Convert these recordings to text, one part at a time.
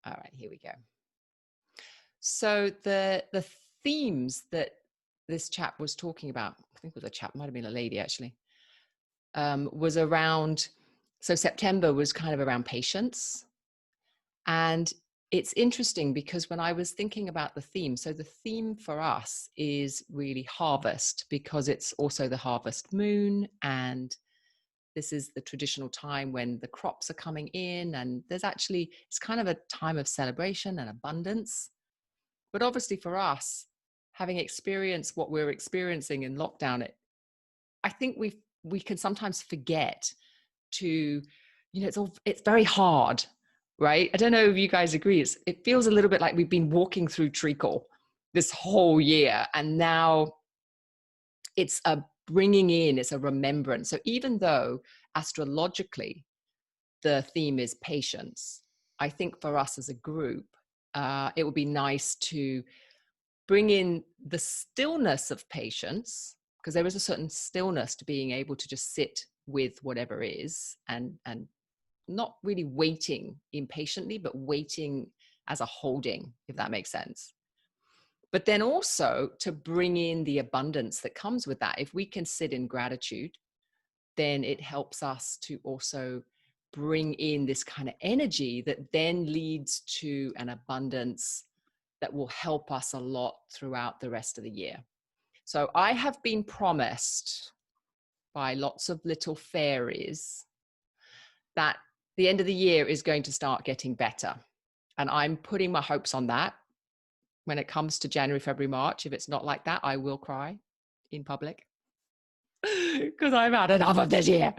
All right, here we go. So the themes that this chap was talking about, I think it was a chap, might have been a lady actually, was around, so September was kind of around patience. And it's interesting because when I was thinking about the theme, so the theme for us is really harvest, because it's also the harvest moon, and this is the traditional time when the crops are coming in, and there's actually, it's kind of a time of celebration and abundance. But obviously for us, having experienced what we're experiencing in lockdown, I think we can sometimes forget to, it's very hard, right? I don't know if you guys agree. It feels a little bit like we've been walking through treacle this whole year, and now it's a bringing in, it's a remembrance. So even though astrologically the theme is patience, I think for us as a group, it would be nice to bring in the stillness of patience, because there is a certain stillness to being able to just sit with whatever is, and not really waiting impatiently, but waiting as a holding, if that makes sense. But then also to bring in the abundance that comes with that. If we can sit in gratitude, then it helps us to also bring in this kind of energy that then leads to an abundance that will help us a lot throughout the rest of the year. So I have been promised by lots of little fairies that the end of the year is going to start getting better. And I'm putting my hopes on that. When it comes to January, February, March, if it's not like that, I will cry in public because I've had enough of this year.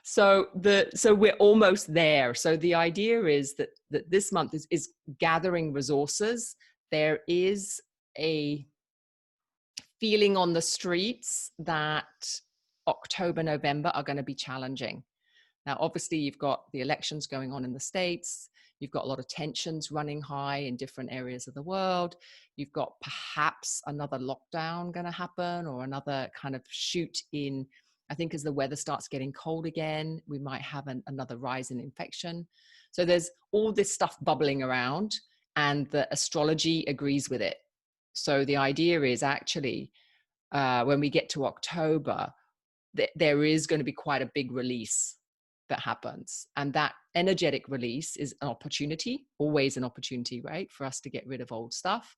So we're almost there. So the idea is that this month is gathering resources. There is a feeling on the streets that October, November are going to be challenging. Now, obviously, you've got the elections going on in the States. You've got a lot of tensions running high in different areas of the world. You've got perhaps another lockdown going to happen, or another kind of shoot in, I think as the weather starts getting cold again, we might have another rise in infection. So there's all this stuff bubbling around, and the astrology agrees with it. So the idea is actually, when we get to October, there is going to be quite a big release that happens. And that energetic release is an opportunity, always an opportunity, right? For us to get rid of old stuff.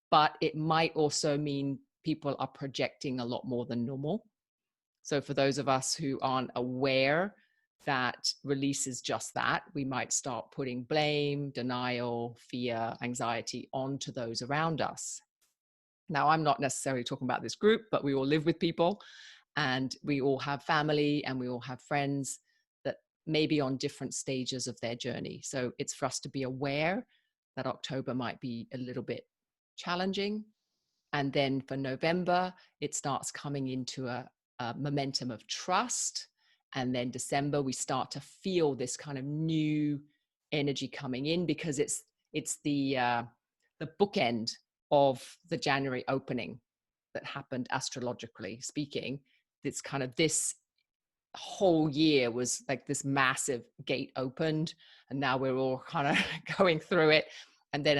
But it might also mean people are projecting a lot more than normal. So for those of us who aren't aware that release is just that, we might start putting blame, denial, fear, anxiety onto those around us. Now, I'm not necessarily talking about this group, but we all live with people, and we all have family, and we all have friends that may be on different stages of their journey. So it's for us to be aware that October might be a little bit challenging. And then for November, it starts coming into a momentum of trust. And then December, we start to feel this kind of new energy coming in, because it's the bookend of the January opening that happened astrologically speaking. It's kind of this whole year was like this massive gate opened, and now we're all kind of going through it, and then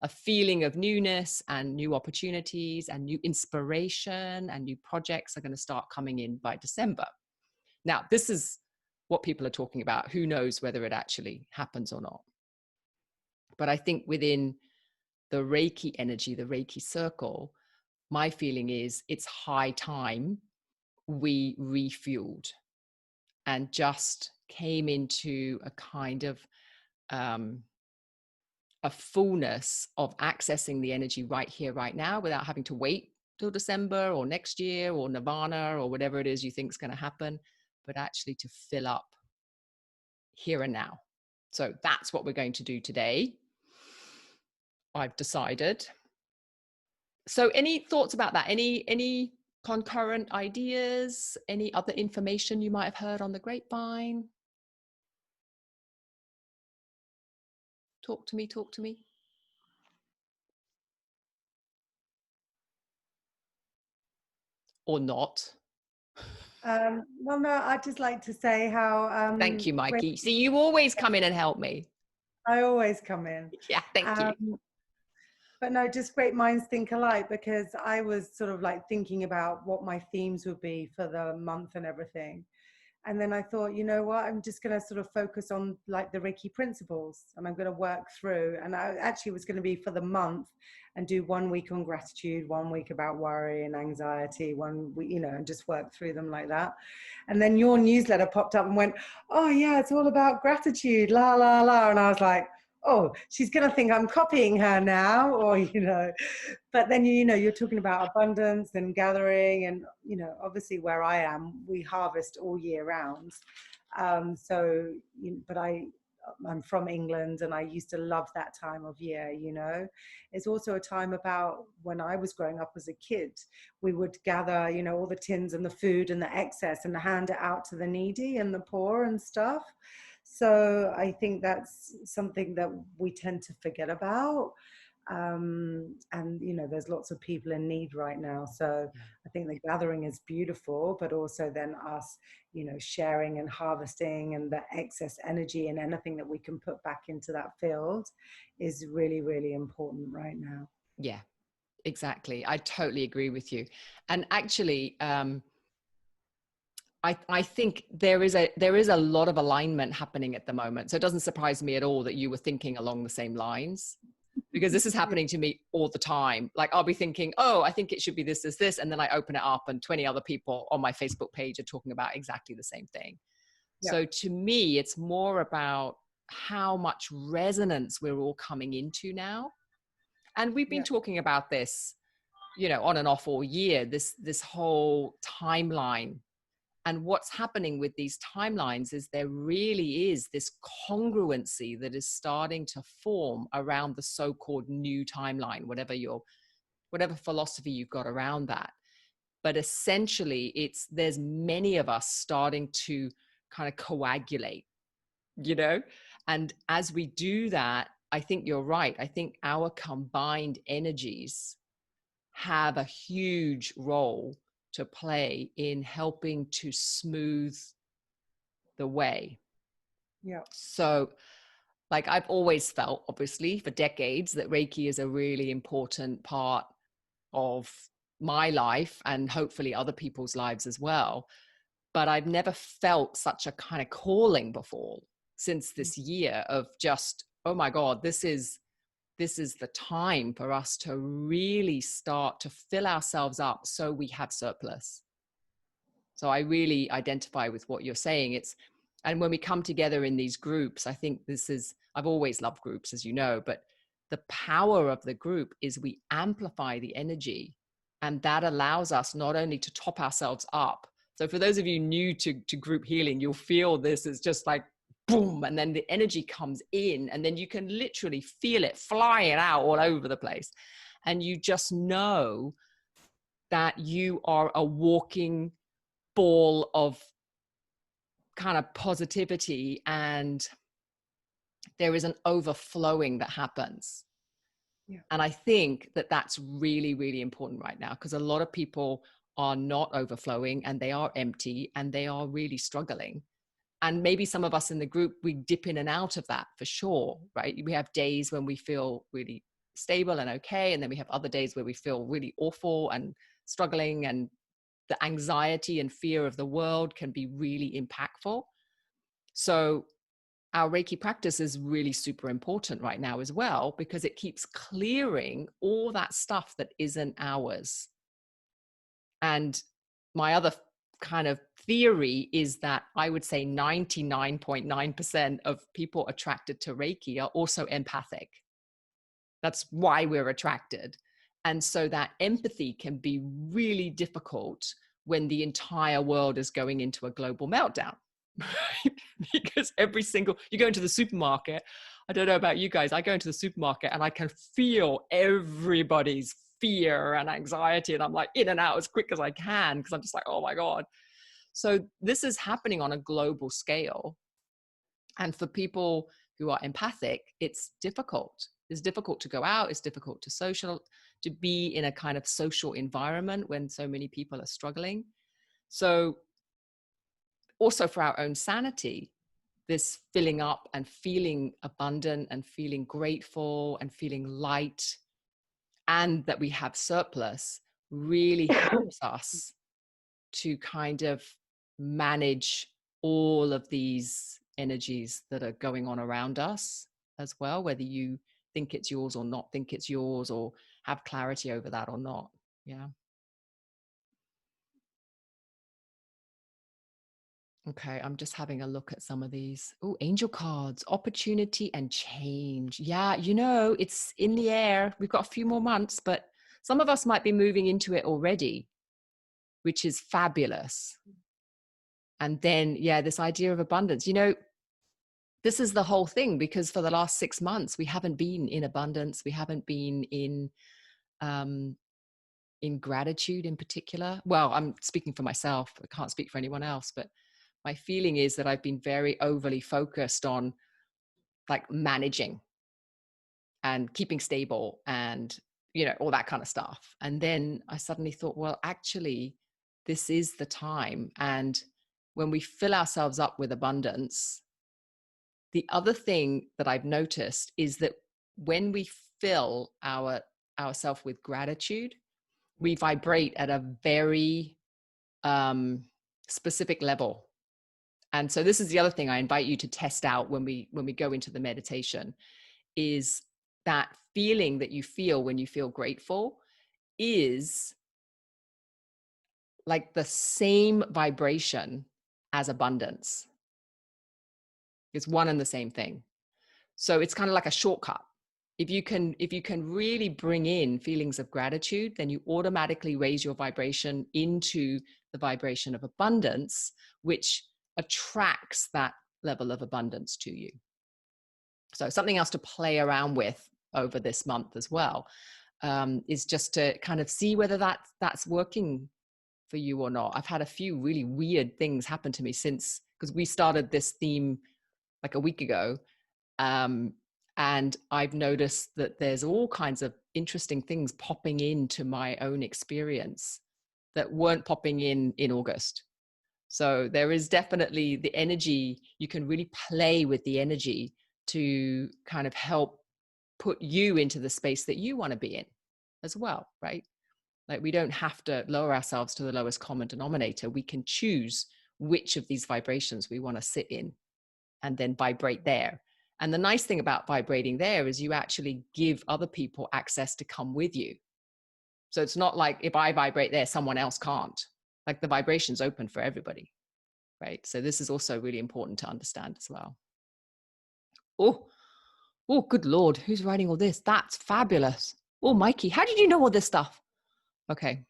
a feeling of newness and new opportunities and new inspiration and new projects are going to start coming in by December. Now, this is what people are talking about. Who knows whether it actually happens or not? But I think within the Reiki energy, the Reiki circle, my feeling is it's high time we refueled and just came into a kind of a fullness of accessing the energy right here, right now, without having to wait till December or next year or Nirvana or whatever it is you think is going to happen, but actually to fill up here and now. So that's what we're going to do today, I've decided. So any thoughts about that? Any concurrent ideas? Any other information you might have heard on the grapevine? Talk to me, talk to me. Or not. Well, no, I'd just like to say how... Thank you, Mikey. See, you always come in and help me. I always come in. Yeah, thank you. But no, just great minds think alike, because I was sort of like thinking about what my themes would be for the month and everything. And then I thought, you know what, I'm just going to sort of focus on like the Reiki principles, and I'm going to work through. And I actually was going to be for the month and do 1 week on gratitude, 1 week about worry and anxiety, 1 week, you know, and just work through them like that. And then your newsletter popped up and went, oh yeah, it's all about gratitude, la, la, la. And I was like, oh, she's going to think I'm copying her now, or, you know, but then, you know, you're talking about abundance and gathering, and, you know, obviously where I am, we harvest all year round. So, but I'm from England, and I used to love that time of year, you know. It's also a time about when I was growing up as a kid, we would gather, you know, all the tins and the food and the excess and hand it out to the needy and the poor and stuff. So I think that's something that we tend to forget about. And, you know, there's lots of people in need right now. So Yeah. I think the gathering is beautiful, but also then us, you know, sharing and harvesting, and the excess energy and anything that we can put back into that field is really, really important right now. Yeah, exactly. I totally agree with you. And actually, I think there is a lot of alignment happening at the moment. So it doesn't surprise me at all that you were thinking along the same lines, because this is happening to me all the time. Like I'll be thinking, oh, I think it should be this, this, this. And then I open it up and 20 other people on my Facebook page are talking about exactly the same thing. Yeah, So to me, it's more about how much resonance we're all coming into now. And we've been yeah, talking about this, you know, on and off all year, this whole timeline. And what's happening with these timelines is there really is this congruency that is starting to form around the so-called new timeline, whatever philosophy you've got around that. But essentially, there's many of us starting to kind of coagulate, you know? And as we do that, I think you're right. I think our combined energies have a huge role to play in helping to smooth the way. yeah, So, like I've always felt, obviously, for decades, that Reiki is a really important part of my life and hopefully other people's lives as well. But I've never felt such a kind of calling before since this year of just, oh my God, this is the time for us to really start to fill ourselves up so we have surplus. So I really identify with what you're saying. And when we come together in these groups, I think I've always loved groups, as you know, but the power of the group is we amplify the energy, and that allows us not only to top ourselves up. So for those of you new to group healing, you'll feel this is just like boom, and then the energy comes in, and then you can literally feel it flying out all over the place. And you just know that you are a walking ball of kind of positivity, and there is an overflowing that happens. yeah, And I think that that's really, really important right now, because a lot of people are not overflowing and they are empty and they are really struggling. And maybe some of us in the group, we dip in and out of that for sure, right? We have days when we feel really stable and okay. And then we have other days where we feel really awful and struggling, and the anxiety and fear of the world can be really impactful. So our Reiki practice is really super important right now as well, because it keeps clearing all that stuff that isn't ours. And my other kind of theory is that I would say 99.9% of people attracted to Reiki are also empathic. That's why we're attracted. And so that empathy can be really difficult when the entire world is going into a global meltdown. Because you go into the supermarket, I don't know about you guys, I go into the supermarket and I can feel everybody's fear and anxiety, and I'm like in and out as quick as I can, because I'm just like, oh my God. So this is happening on a global scale. And for people who are empathic, it's difficult. It's difficult to go out. It's difficult to be in a kind of social environment when so many people are struggling. So also for our own sanity, this filling up and feeling abundant and feeling grateful and feeling light, and that we have surplus, really helps us to kind of manage all of these energies that are going on around us as well, whether you think it's yours or not think it's yours, or have clarity over that or not. Yeah. Okay, I'm just having a look at some of these. Oh, angel cards, opportunity and change. Yeah, you know, it's in the air. We've got a few more months, but some of us might be moving into it already, which is fabulous. And then, yeah, this idea of abundance. You know, this is the whole thing, because for the last 6 months, we haven't been in abundance. We haven't been in gratitude in particular. Well, I'm speaking for myself. I can't speak for anyone else, but my feeling is that I've been very overly focused on like managing and keeping stable and, you know, all that kind of stuff. And then I suddenly thought, well, actually, this is the time. And when we fill ourselves up with abundance, the other thing that I've noticed is that when we fill ourselves with gratitude, we vibrate at a very specific level. And so this is the other thing I invite you to test out when we go into the meditation, is that feeling that you feel when you feel grateful is like the same vibration as abundance. It's one and the same thing. So it's kind of like a shortcut. If you can really bring in feelings of gratitude, then you automatically raise your vibration into the vibration of abundance, which attracts that level of abundance to you. So something else to play around with over this month as well, is just to kind of see whether that's working for you or not. I've had a few really weird things happen to me since, because we started this theme like a week ago. And I've noticed that there's all kinds of interesting things popping into my own experience that weren't popping in August. So there is definitely the energy. You can really play with the energy to kind of help put you into the space that you want to be in as well, right? Like, we don't have to lower ourselves to the lowest common denominator. We can choose which of these vibrations we want to sit in and then vibrate there. And the nice thing about vibrating there is you actually give other people access to come with you. So it's not like if I vibrate there, someone else can't. Like, the vibration's open for everybody, right? So this is also really important to understand as well. Oh, good Lord. Who's writing all this? That's fabulous. Oh, Mikey, how did you know all this stuff? Okay.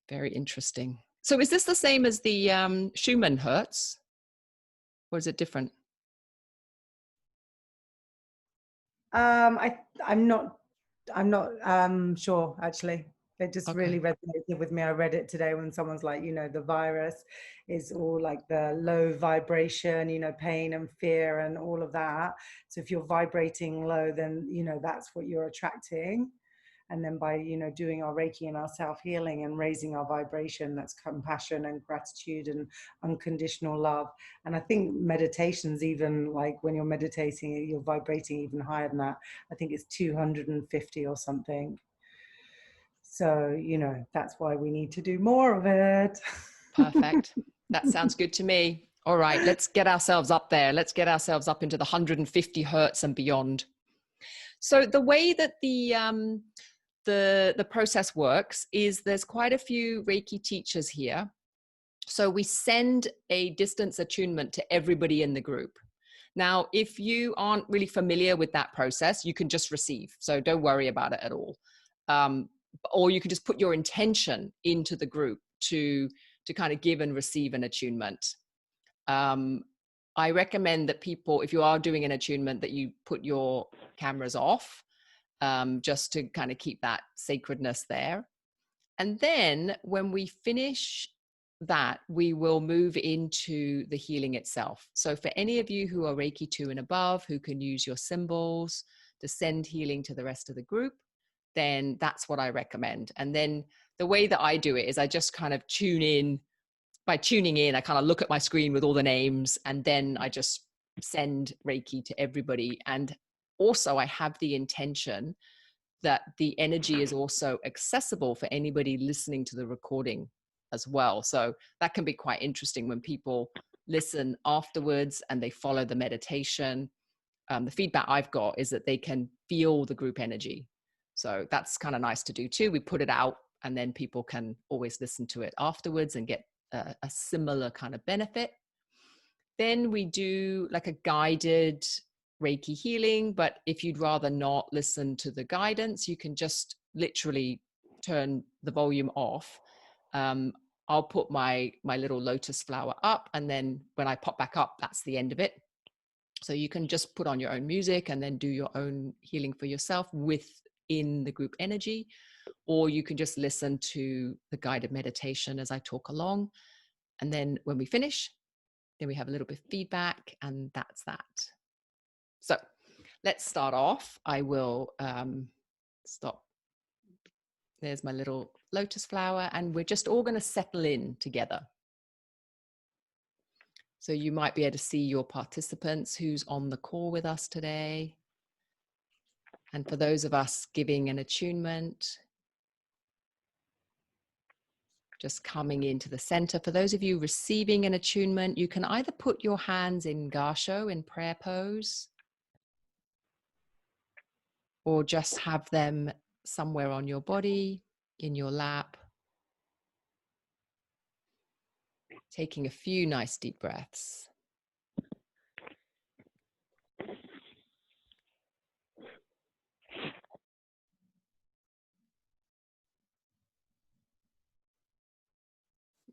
Very interesting. So is this the same as the Schumann Hertz? Or is it different? I'm not sure, actually. It just really resonated with me. I read it today when someone's like, you know, the virus is all like the low vibration, you know, pain and fear and all of that. So if you're vibrating low, then, you know, that's what you're attracting. And then by, you know, doing our Reiki and our self-healing and raising our vibration, that's compassion and gratitude and unconditional love. And I think meditation's even like, when you're meditating, you're vibrating even higher than that. I think it's 250 or something. So, you know, that's why we need to do more of it. Perfect. That sounds good to me. All right, let's get ourselves up there. Let's get ourselves up into the 150 hertz and beyond. So the way that the process works is there's quite a few Reiki teachers here. So we send a distance attunement to everybody in the group. Now, if you aren't really familiar with that process, you can just receive. So don't worry about it at all. Or you can just put your intention into the group to kind of give and receive an attunement. I recommend that people, if you are doing an attunement, that you put your cameras off, just to kind of keep that sacredness there. And then when we finish that, we will move into the healing itself. So for any of you who are Reiki 2 and above, who can use your symbols to send healing to the rest of the group, then that's what I recommend. And then the way that I do it is I just kind of tune in by tuning in, I kind of look at my screen with all the names, and then I just send Reiki to everybody. And also I have the intention that the energy is also accessible for anybody listening to the recording as well. So that can be quite interesting when people listen afterwards and they follow the meditation. The feedback I've got is that they can feel the group energy. So that's kind of nice to do too. We put it out and then people can always listen to it afterwards and get a similar kind of benefit. Then we do like a guided Reiki healing, but if you'd rather not listen to the guidance, you can just literally turn the volume off. I'll put my little lotus flower up, and then when I pop back up, that's the end of it. So you can just put on your own music and then do your own healing for yourself within the group energy, or you can just listen to the guided meditation as I talk along. And then when we finish, then we have a little bit of feedback, and that's that. So let's start off. I will stop. There's my little lotus flower, and we're just all going to settle in together. So you might be able to see your participants who's on the call with us today. And for those of us giving an attunement, just coming into the center. For those of you receiving an attunement, you can either put your hands in Gassho, in prayer pose, or just have them somewhere on your body, in your lap. Taking a few nice deep breaths.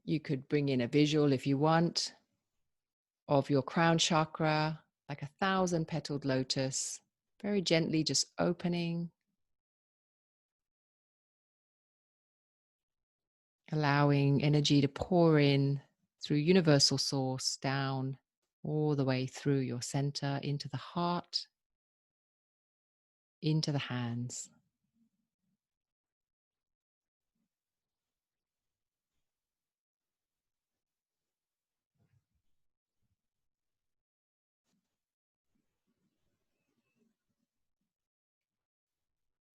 You could bring in a visual if you want of your crown chakra, like a 1,000-petaled lotus, very gently just opening, allowing energy to pour in through universal source, down all the way through your center, into the heart, into the hands.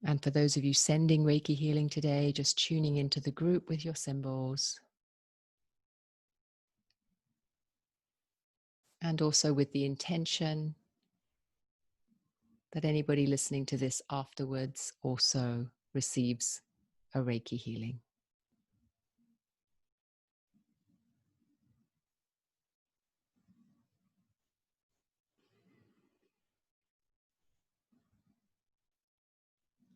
And for those of you sending Reiki healing today, just tuning into the group with your symbols. And also with the intention that anybody listening to this afterwards also receives a Reiki healing.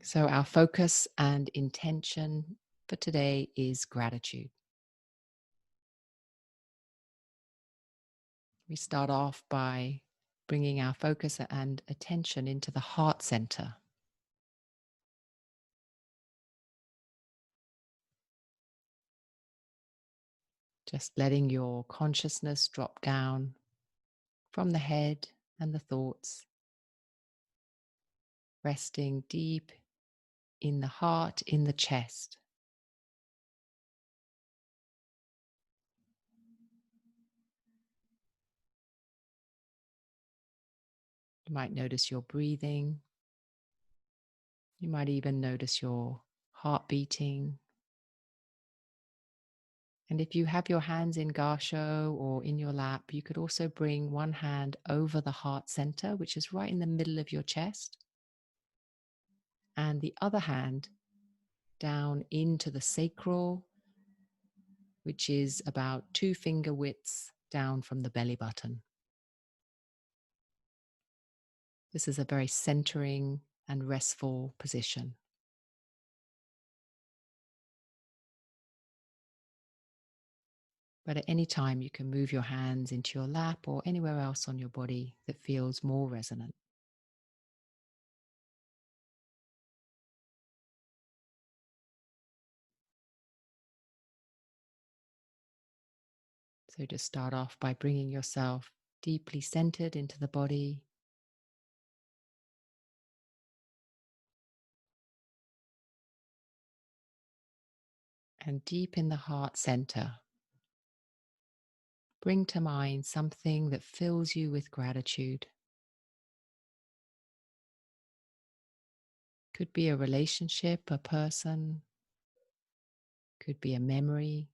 So our focus and intention for today is gratitude. We start off by bringing our focus and attention into the heart center. Just letting your consciousness drop down from the head and the thoughts, resting deep in the heart, in the chest. You might notice your breathing. You might even notice your heart beating. And if you have your hands in Gassho or in your lap, you could also bring one hand over the heart center, which is right in the middle of your chest, and the other hand down into the sacral, which is about 2 finger widths down from the belly button. This is a very centering and restful position. But at any time, you can move your hands into your lap or anywhere else on your body that feels more resonant. So just start off by bringing yourself deeply centered into the body. And deep in the heart center, bring to mind something that fills you with gratitude. Could be a relationship, a person, could be a memory,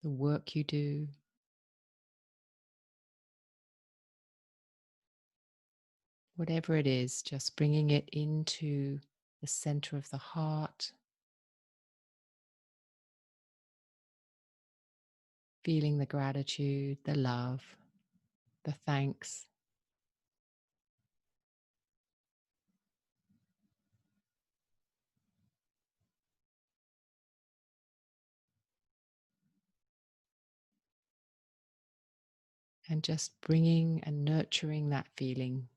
the work you do. Whatever it is, just bringing it into the center of the heart, feeling the gratitude, the love, the thanks. And just bringing and nurturing that feeling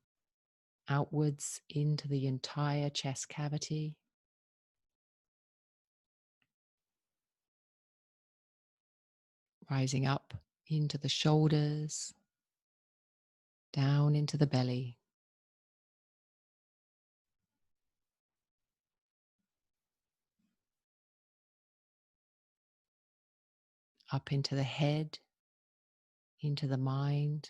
outwards into the entire chest cavity, rising up into the shoulders, down into the belly, up into the head, into the mind,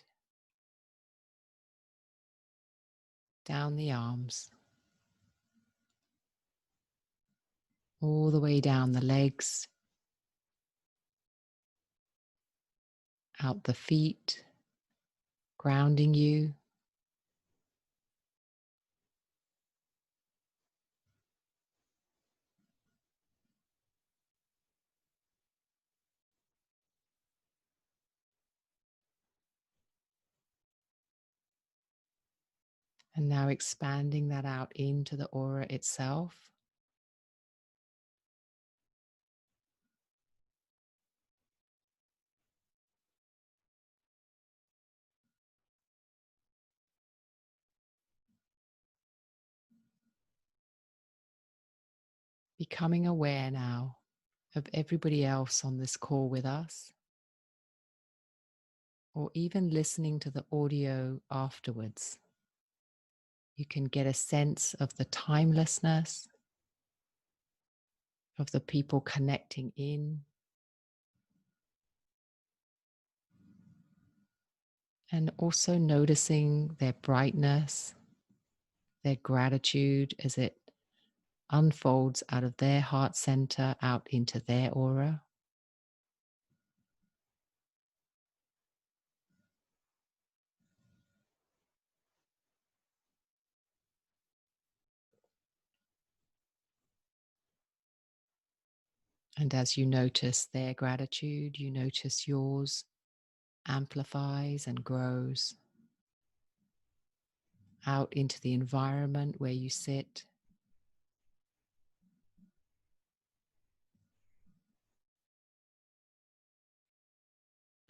down the arms, all the way down the legs, out the feet, grounding you. And now expanding that out into the aura itself. Becoming aware now of everybody else on this call with us, or even listening to the audio afterwards. You can get a sense of the timelessness of the people connecting in, and also noticing their brightness, their gratitude as it unfolds out of their heart center out into their aura. And as you notice their gratitude, you notice yours amplifies and grows out into the environment where you sit.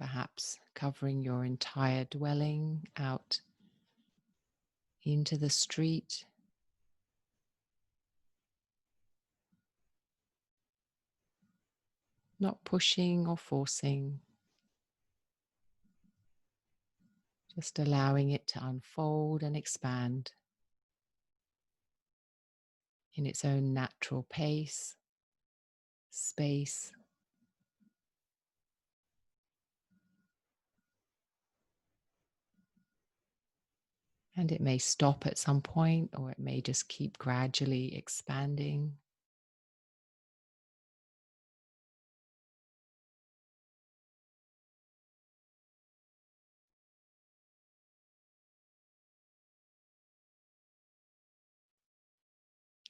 Perhaps covering your entire dwelling out into the street. Not pushing or forcing, just allowing it to unfold and expand in its own natural pace, space. And it may stop at some point, or it may just keep gradually expanding.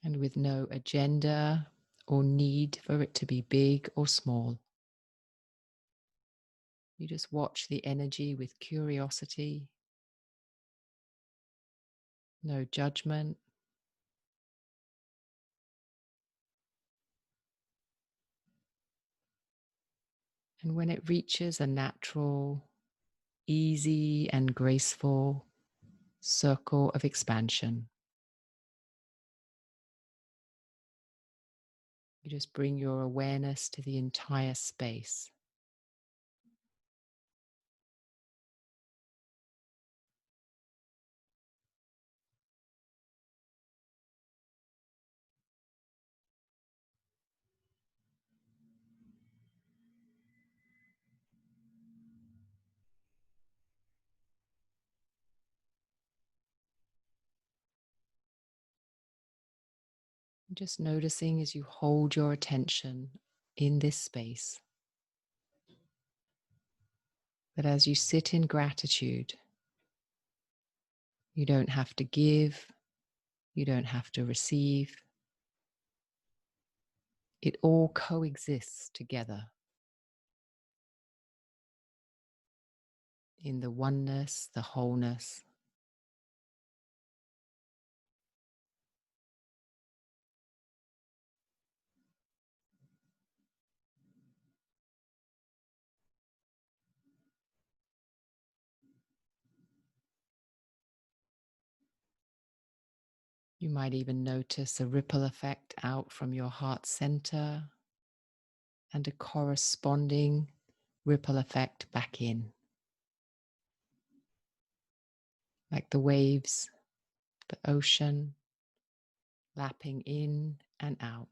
And with no agenda or need for it to be big or small. You just watch the energy with curiosity, no judgment. And when it reaches a natural, easy, and graceful circle of expansion, you just bring your awareness to the entire space. Just noticing as you hold your attention in this space, that as you sit in gratitude, you don't have to give, you don't have to receive. It all coexists together in the oneness, the wholeness. You might even notice a ripple effect out from your heart center and a corresponding ripple effect back in, like the waves, the ocean, lapping in and out.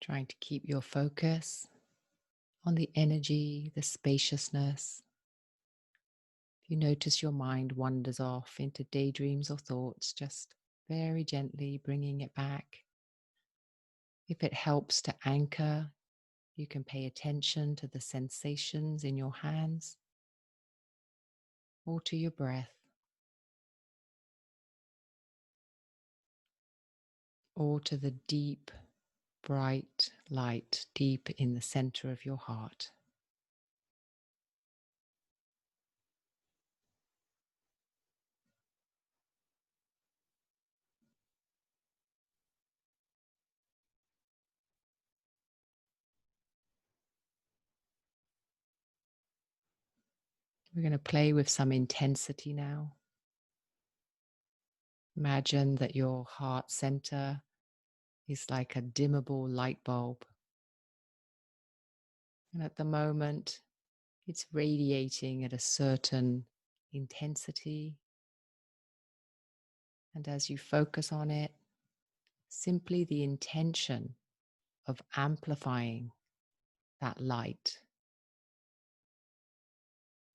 Trying to keep your focus on the energy, the spaciousness. If you notice your mind wanders off into daydreams or thoughts, just very gently bringing it back. If it helps to anchor, you can pay attention to the sensations in your hands or to your breath or to the deep, bright light deep in the center of your heart. We're going to play with some intensity now. Imagine that your heart center is like a dimmable light bulb. And at the moment, it's radiating at a certain intensity. And as you focus on it, simply the intention of amplifying that light.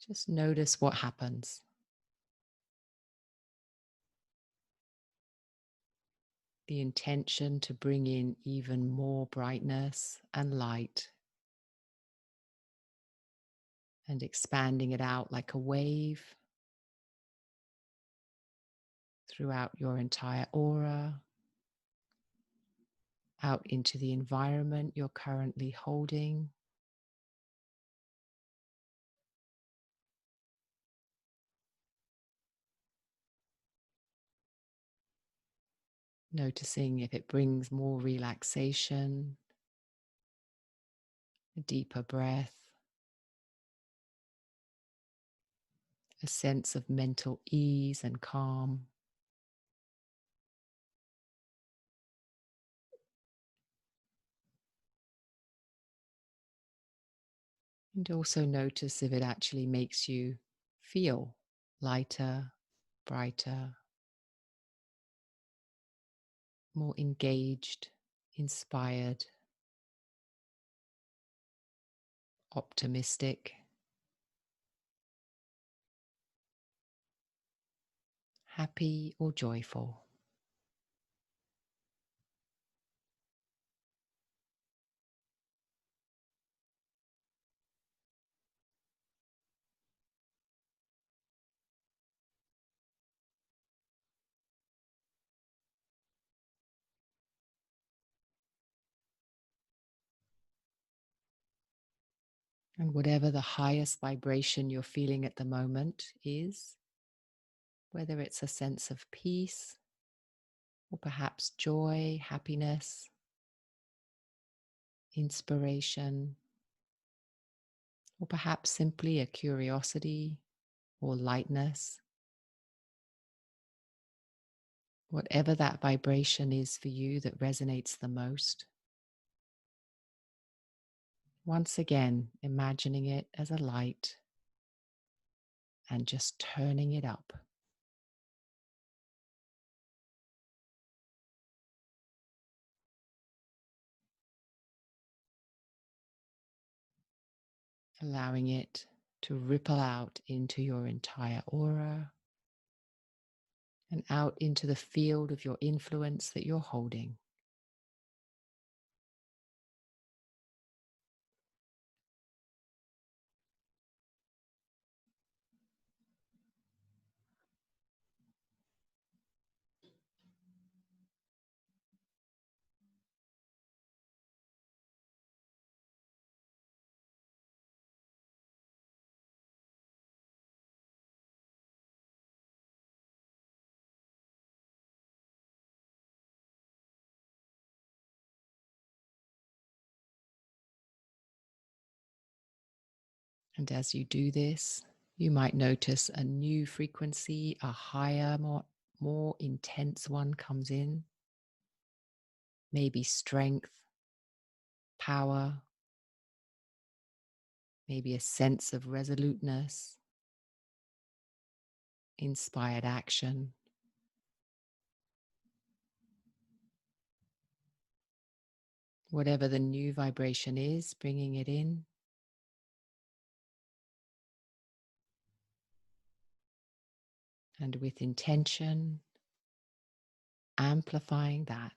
Just notice what happens. The intention to bring in even more brightness and light, and expanding it out like a wave throughout your entire aura, out into the environment you're currently holding. Noticing if it brings more relaxation, a deeper breath, a sense of mental ease and calm. And also notice if it actually makes you feel lighter, brighter, more engaged, inspired, optimistic, happy or joyful. And whatever the highest vibration you're feeling at the moment is, whether it's a sense of peace, or perhaps joy, happiness, inspiration, or perhaps simply a curiosity or lightness. Whatever that vibration is for you that resonates the most. Once again, imagining it as a light and just turning it up. Allowing it to ripple out into your entire aura and out into the field of your influence that you're holding. And as you do this, you might notice a new frequency, a higher, more intense one comes in. Maybe strength, power, maybe a sense of resoluteness, inspired action. Whatever the new vibration is, bringing it in. And with intention, amplifying that.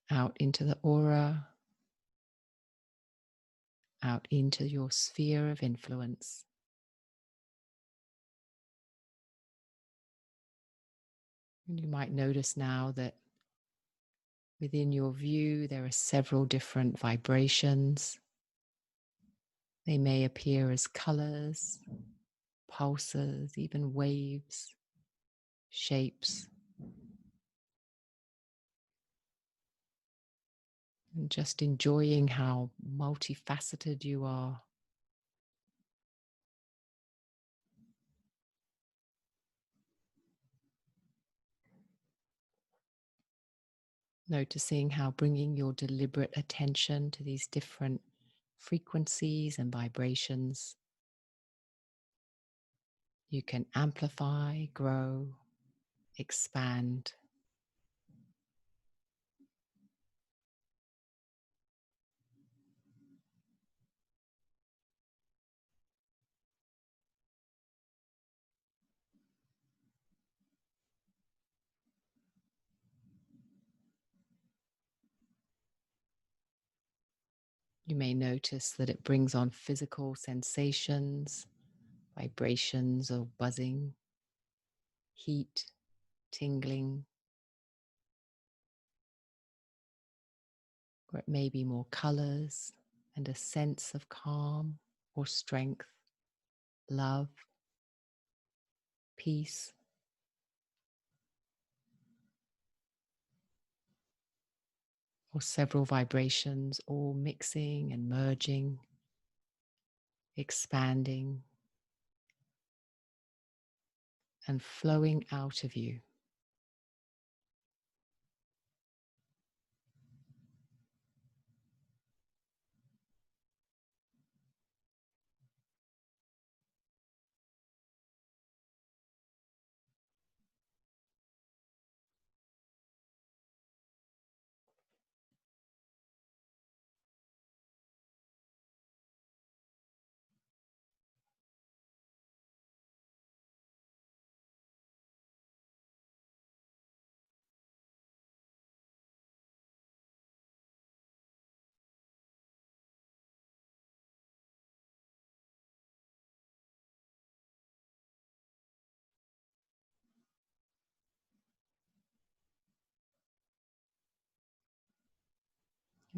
Out into the aura, out into your sphere of influence. And you might notice now that within your view, there are several different vibrations. They may appear as colors, pulses, even waves, shapes. And just enjoying how multifaceted you are. Noticing how bringing your deliberate attention to these different frequencies and vibrations, you can amplify, grow, expand. You may notice that it brings on physical sensations, vibrations of buzzing, heat, tingling, or it may be more colors and a sense of calm or strength, love, peace. Or several vibrations all mixing and merging, expanding and flowing out of you.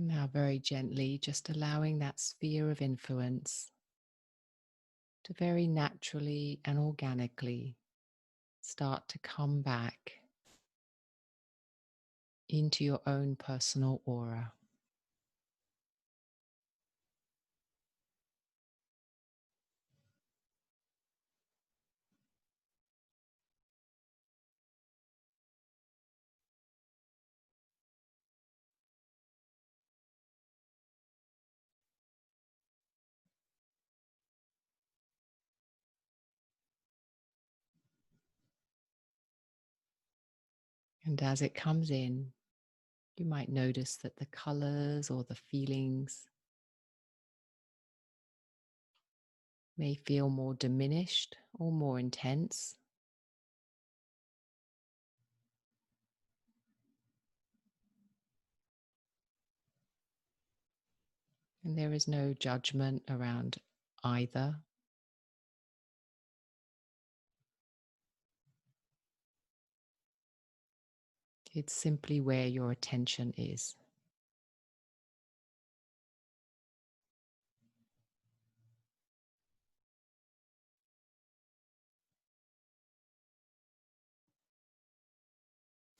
Now, very gently, just allowing that sphere of influence to very naturally and organically start to come back into your own personal aura. And as it comes in, you might notice that the colors or the feelings may feel more diminished or more intense. And there is no judgment around either. It's simply where your attention is.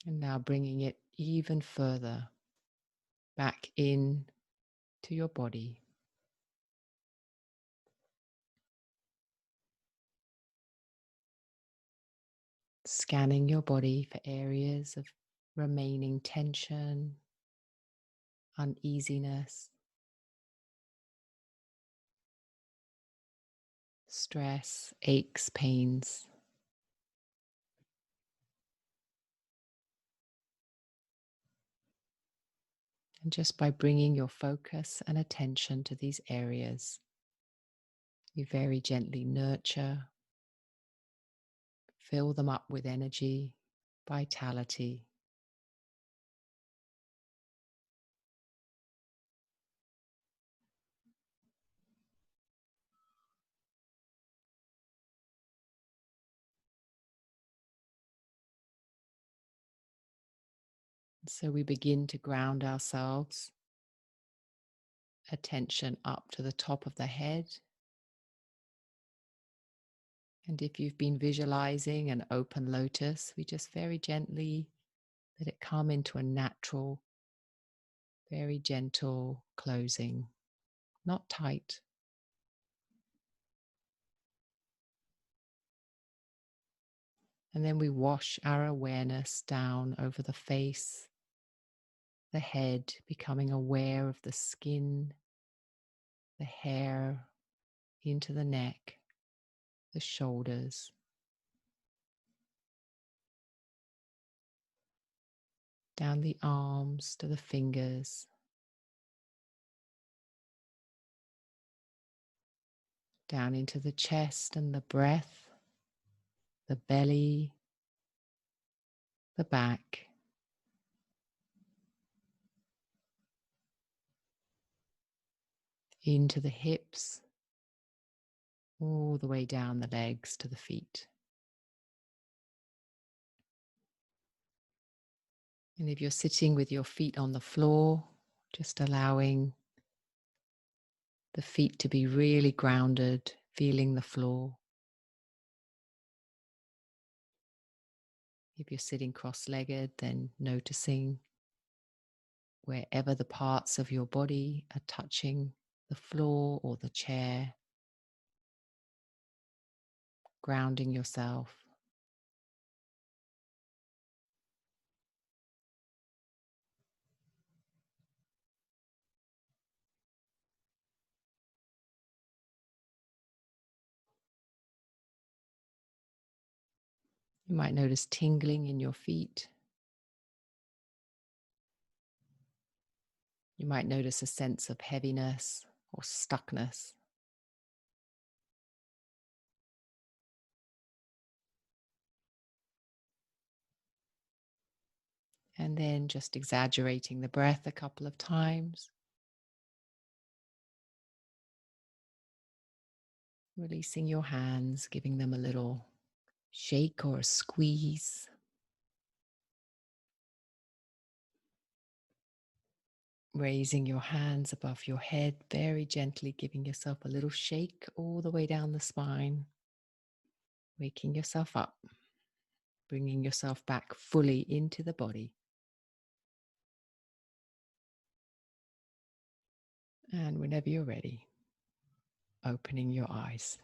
And now bringing it even further back in to your body. Scanning your body for areas of remaining tension, uneasiness, stress, aches, pains. And just by bringing your focus and attention to these areas, you very gently nurture, fill them up with energy, vitality. So we begin to ground ourselves, attention up to the top of the head. And if you've been visualizing an open lotus, we just very gently let it come into a natural, very gentle closing, not tight. And then we wash our awareness down over the face, the head, becoming aware of the skin, the hair, into the neck, the shoulders, down the arms to the fingers, down into the chest and the breath, the belly, the back, into the hips, all the way down the legs to the feet. And if you're sitting with your feet on the floor, just allowing the feet to be really grounded, feeling the floor. If you're sitting cross-legged, then noticing wherever the parts of your body are touching the floor or the chair, grounding yourself. You might notice tingling in your feet. You might notice a sense of heaviness or stuckness. And then just exaggerating the breath a couple of times. Releasing your hands, giving them a little shake or a squeeze. Raising your hands above your head, very gently giving yourself a little shake all the way down the spine. Waking yourself up, bringing yourself back fully into the body. And whenever you're ready, opening your eyes.